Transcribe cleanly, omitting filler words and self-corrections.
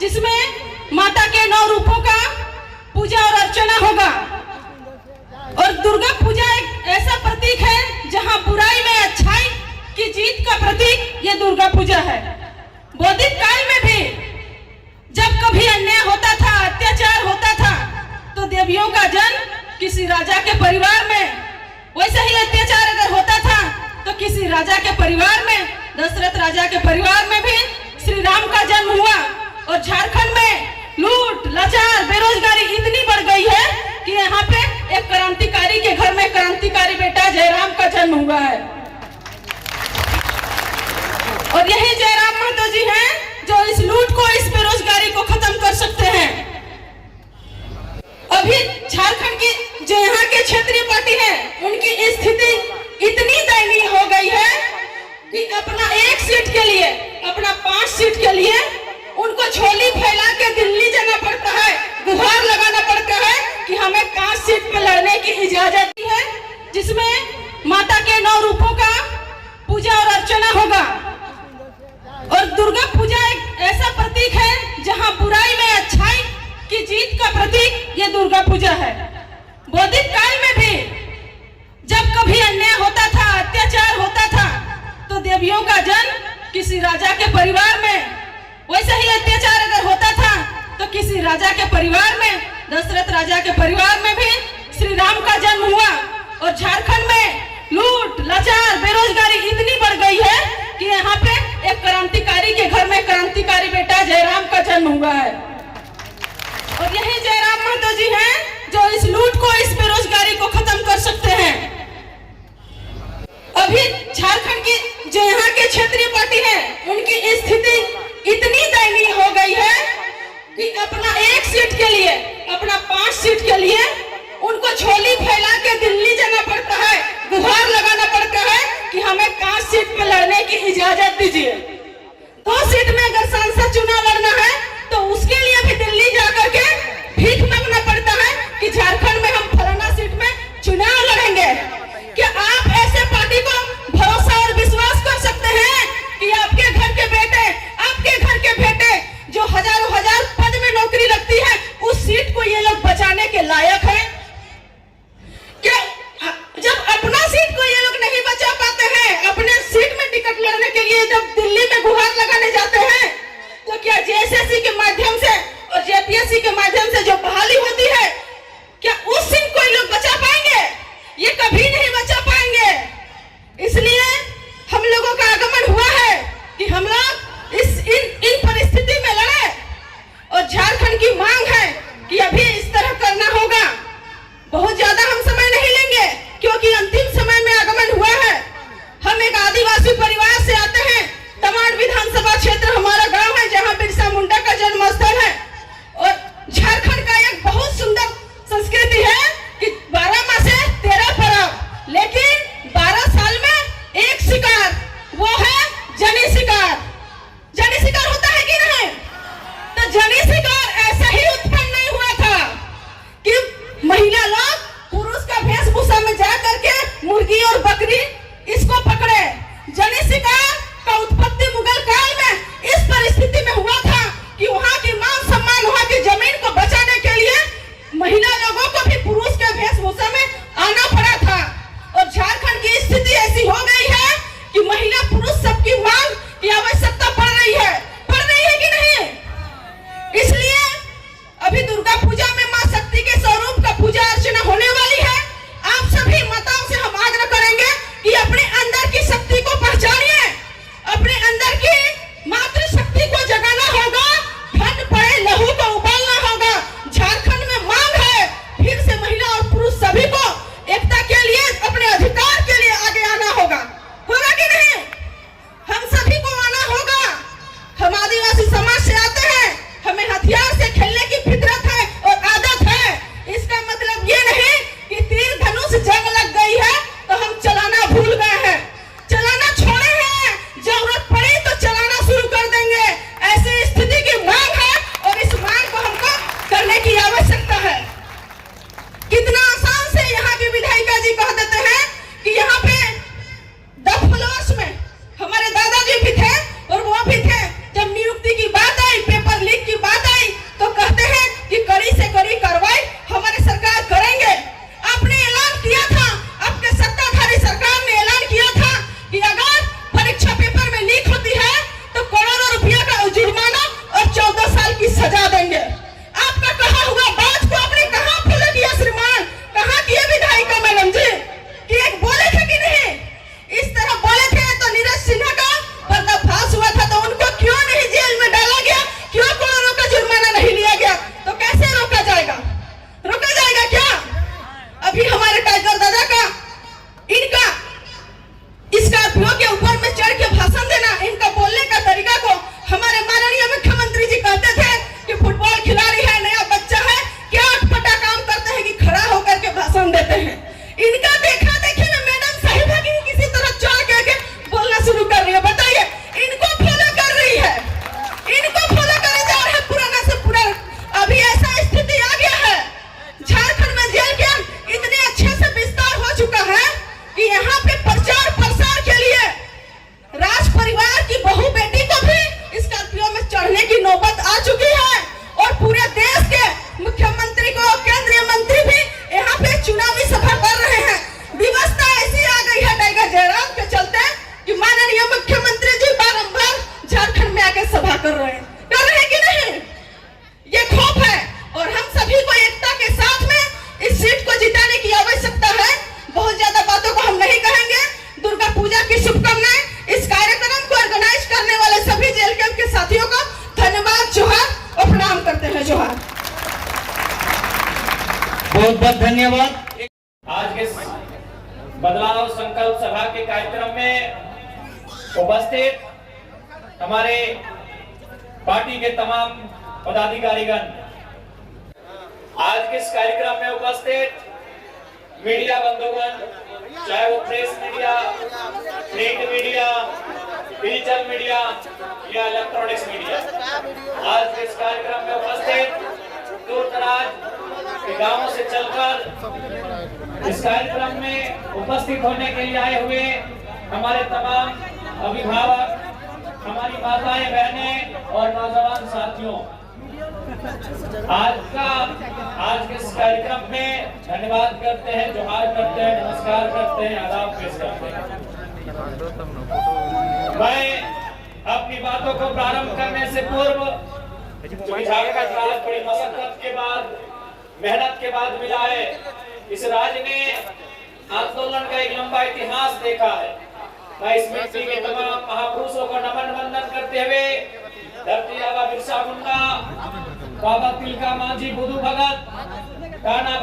जिसमें माता के 9 रूपों का पूजा और अर्चना होगा। और दुर्गा पूजा एक ऐसा प्रतीक है जहां बुराई में अच्छाई की जीत का प्रतीक ये दुर्गा पूजा है। वैदिक काल में भी जब कभी अन्याय होता था, अत्याचार होता था, तो देवियों का जन्म किसी राजा के परिवार में, वैसे ही अत्याचार अगर होता था तो किसी राजा के परिवार में, दशरथ राजा के परिवार में भी श्री राम का जन्म हुआ। और झारखंड में लूट, लाचार, बेरोजगारी इतनी बढ़ गई है कि यहाँ पे एक क्रांतिकारी के घर में क्रांतिकारी बेटा जयराम का जन्म हुआ है। और यही जयराम महतो जी हैं जो इस लूट को, इस बेरोजगारी को खत्म कर सकते हैं। अभी झारखंड की जो यहाँ के क्षेत्रीय पार्टी है, उनकी स्थिति इतनी दयनीय हो गई है कि अपना 1 सीट के लिए, अपना 5 सीट के लिए उनको झोली फैला के दिल्ली जाना पड़ता है, गुहार लगाना पड़ता है कि हमें 5 सीट पे लड़ने की इजाजत दी है, जिसमें माता के 9 रूपों का पूजा और अर्चना होगा। और दुर्गा पूजा एक ऐसा प्रतीक है जहां बुराई में अच्छाई की जीत का प्रतीक ये दुर्गा पूजा है। वैदिक काल में भी जब कभी अन्याय होता था, अत्याचार होता था, तो देवियों का जन्म किसी राजा के परिवार में, वैसे ही अत्याचार अगर होता था तो किसी राजा के परिवार में, दशरथ राजा के परिवार में भी श्री राम का जन्म हुआ। और झारखंड में लूट, लाचार, बेरोजगारी इतनी बढ़ गई है कि यहाँ पे एक क्रांतिकारी के घर में क्रांतिकारी बेटा जयराम का जन्म हुआ है। और यही जयराम महतो जी हैं जो इस लूट को, इस बेरोजगारी को खत्म कर सकते हैं। अभी झारखंड की जो यहाँ के क्षेत्रीय पार्टी है, उनकी स्थिति इतनी दयनीय हो गई है कि अपना 1 सीट के लिए, अपना 5 सीट के लिए उनको झोली फैला के दिल्ली जाना पड़ता है, गुहार लगाना पड़ता है कि हमें 5 सीट पे लड़ने की इजाजत दीजिए। 2 सीट में अगर सांसद चुनाव लड़ना है तो उसके लिए भी दिल्ली जाकर के भीख मांगना पड़ता है कि झारखंड में हम फलाना सीट में चुनाव लड़ेंगे। क्या आप ऐसे पार्टी को भरोसा और विश्वास कर सकते हैं कि आपके घर के बेटे, आपके घर के बेटे जो हजारों हजार पद में नौकरी लगती है, उस सीट को ये लोग बचाने के लायक हैं? क्या जब अपना सीट को ये लोग नहीं बचा पाते हैं, अपने सीट में टिकट लड़ने के लिए जब दिल्ली में गुहार लगाने जाते हैं, तो क्या जेएसएससी के माध्यम से और जेपीएससी के माध्यम से जो बहाली होती है, क्या उस सीट को ये लोग बचा पाएंगे? ये कभी नहीं बचा पाएंगे। इसलिए हम लोगों का आगमन हुआ है कि हम लोग इन परिस्थिति में लड़े। और झारखंड की मांग है कि अभी इस तरह करना होगा। बहुत ज्यादा हम समय नहीं लेंगे क्योंकि अंतिम समय में आगमन हुआ है। हम एक आदिवासी परिवार से आते हैं। तमाड़ विधानसभा क्षेत्र हमारा गांव है जहां बिरसा मुंडा का जन्म स्थल है। और झारखंड का एक बहुत सुंदर संस्कृति है कि 12 माह से 13 पर्व, नौबत आ चुकी है और पूरे देश के मुख्यमंत्री को केंद्रीय मंत्री भी यहाँ पे चुनावी सभा कर रहे हैं। व्यवस्था ऐसी आ गई है टाइगर जयराम के चलते कि माननीय मुख्यमंत्री जी बारंबार झारखंड में आके सभा कर रहे हैं कि नहीं? ये खौफ है और हम सभी को एकता के साथ में इस सीट को जिताने की आवश्यकता है। बहुत ज्यादा बातों को हम नहीं कहेंगे। दुर्गा पूजा की शुभकामनाएं। इस कार्यक्रम को ऑर्गेनाइज करने वाले सभी जेल कैंप के साथियों को धन्यवाद, जोहार और प्रणाम करते हैं। जोहार। बहुत बहुत धन्यवाद। आज के बदलाव संकल्प सभा के कार्यक्रम में उपस्थित हमारे पार्टी के तमाम पदाधिकारीगण, आज के इस कार्यक्रम में उपस्थित मीडिया बंधुगण, चाहे वो press media, print media, digital media या इलेक्ट्रॉनिक्स मीडिया, आज के इस कार्यक्रम में उपस्थित दूर दराज के गांवों से चलकर इस कार्यक्रम में उपस्थित होने के लिए आए हुए हमारे तमाम अभिभावक, हमारी माताएं, बहनें और नौजवान साथियों, आज के इस कार्यक्रम में धन्यवाद करते हैं, जोहार करते हैं, नमस्कार करते हैं, आदाब पेश करते हैं। मैं अपनी बातों को प्रारंभ करने से पूर्व झारखंड राज्य बड़ी मशक्कत के बाद, मेहनत के बाद मिला है। इस राज्य ने आंदोलन का एक लंबा इतिहास देखा है। मैं इस मिट्टी के तमाम महापुरुषों को नमन वंदन करते हुए धरती आबा बिरसा मुंडा, बाबा तिलका मांझी, बुद्धू भगत, कान्हा